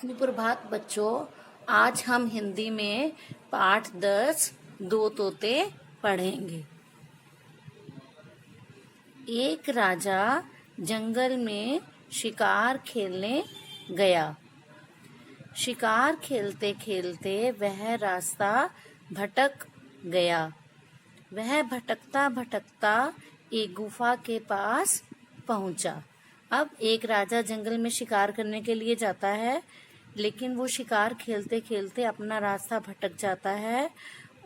सुप्रभात बच्चों। आज हम हिंदी में पाठ 10 दो तोते पढ़ेंगे। एक राजा जंगल में शिकार खेलने गया। शिकार खेलते खेलते वह रास्ता भटक गया। वह भटकता भटकता एक गुफा के पास पहुंचा। अब एक राजा जंगल में शिकार करने के लिए जाता है, लेकिन वो शिकार खेलते खेलते अपना रास्ता भटक जाता है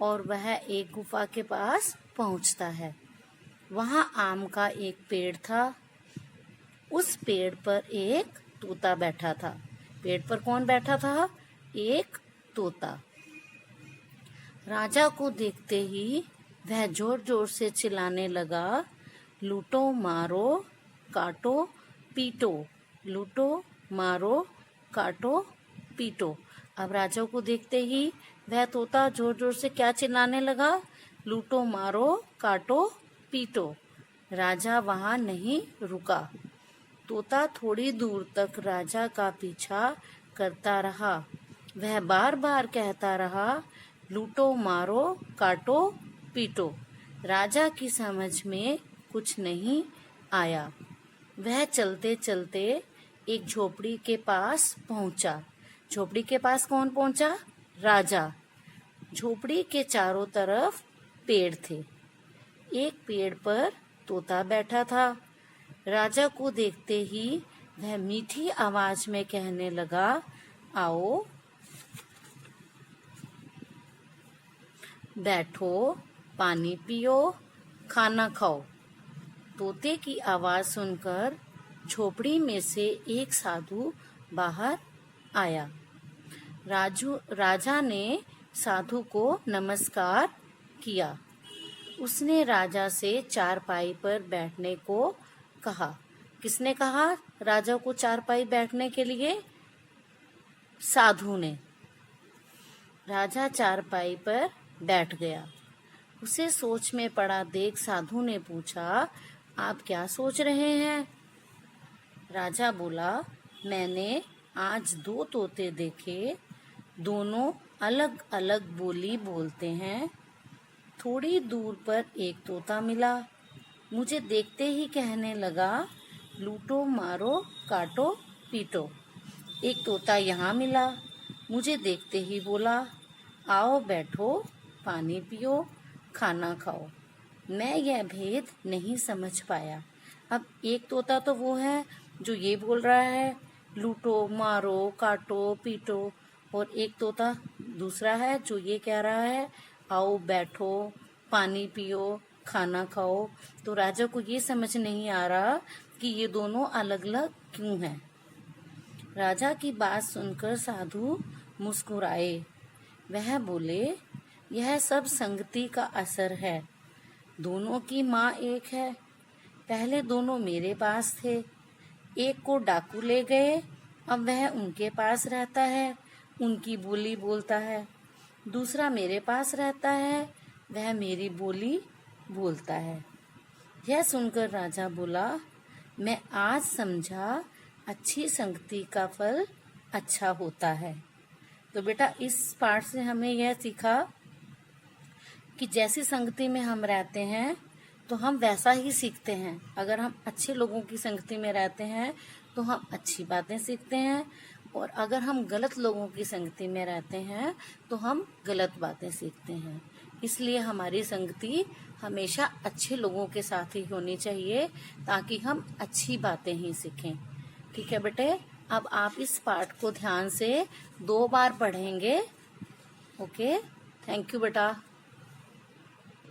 और वह एक गुफा के पास पहुंचता है। वहां आम का एक पेड़ था। उस पेड़ पर एक तोता बैठा था। पेड़ पर कौन बैठा था? एक तोता। राजा को देखते ही वह जोर जोर से चिल्लाने लगा, लूटो मारो काटो पीटो, लूटो मारो काटो पीटो। अब राजा को देखते ही वह तोता जोर जोर से क्या चिल्लाने लगा? लूटो मारो काटो पीटो। राजा वहां नहीं रुका। तोता थोड़ी दूर तक राजा का पीछा करता रहा। वह बार बार कहता रहा, लूटो मारो काटो पीटो। राजा की समझ में कुछ नहीं आया। वह चलते चलते एक झोपड़ी के पास पहुंचा। झोपड़ी के पास कौन पहुंचा? राजा। झोपड़ी के चारों तरफ पेड़ थे। एक पेड़ पर तोता बैठा था। राजा को देखते ही वह मीठी आवाज में कहने लगा, आओ बैठो, पानी पियो, खाना खाओ। तोते की आवाज सुनकर झोपड़ी में से एक साधु बाहर आया। राजा ने साधु को नमस्कार किया। उसने राजा से चारपाई पर बैठने को कहा। किसने कहा राजा को चारपाई बैठने के लिए? साधु ने। राजा चारपाई पर बैठ गया। उसे सोच में पड़ा देख साधु ने पूछा, आप क्या सोच रहे हैं? राजा बोला, मैंने आज दो तोते देखे। दोनों अलग अलग बोली बोलते हैं। थोड़ी दूर पर एक तोता मिला। मुझे देखते ही कहने लगा, लूटो मारो काटो पीटो। एक तोता यहाँ मिला। मुझे देखते ही बोला, आओ बैठो, पानी पियो, खाना खाओ। मैं यह भेद नहीं समझ पाया। अब एक तोता तो वो है जो ये बोल रहा है, लूटो मारो काटो पीटो, और एक तोता दूसरा है जो ये कह रहा है, आओ बैठो, पानी पियो, खाना खाओ। तो राजा को ये समझ नहीं आ रहा कि ये दोनों अलग अलग क्यों हैं। राजा की बात सुनकर साधु मुस्कुराए। वह बोले, यह सब संगति का असर है। दोनों की माँ एक है। पहले दोनों मेरे पास थे। एक को डाकू ले गए, अब वह उनके पास रहता है, उनकी बोली बोलता है। दूसरा मेरे पास रहता है, वह मेरी बोली बोलता है। यह सुनकर राजा बोला, मैं आज समझा अच्छी संगति का फल अच्छा होता है। तो बेटा इस पाठ से हमें यह सीखा कि जैसी संगति में हम रहते हैं तो हम वैसा ही सीखते हैं। अगर हम अच्छे लोगों की संगति में रहते हैं तो हम अच्छी बातें सीखते हैं, और अगर हम गलत लोगों की संगति में रहते हैं तो हम गलत बातें सीखते हैं। इसलिए हमारी संगति हमेशा अच्छे लोगों के साथ ही होनी चाहिए, ताकि हम अच्छी बातें ही सीखें। ठीक है बेटे, अब आप इस पाठ को ध्यान से 2 बार पढ़ेंगे। ओके, थैंक यू बेटा।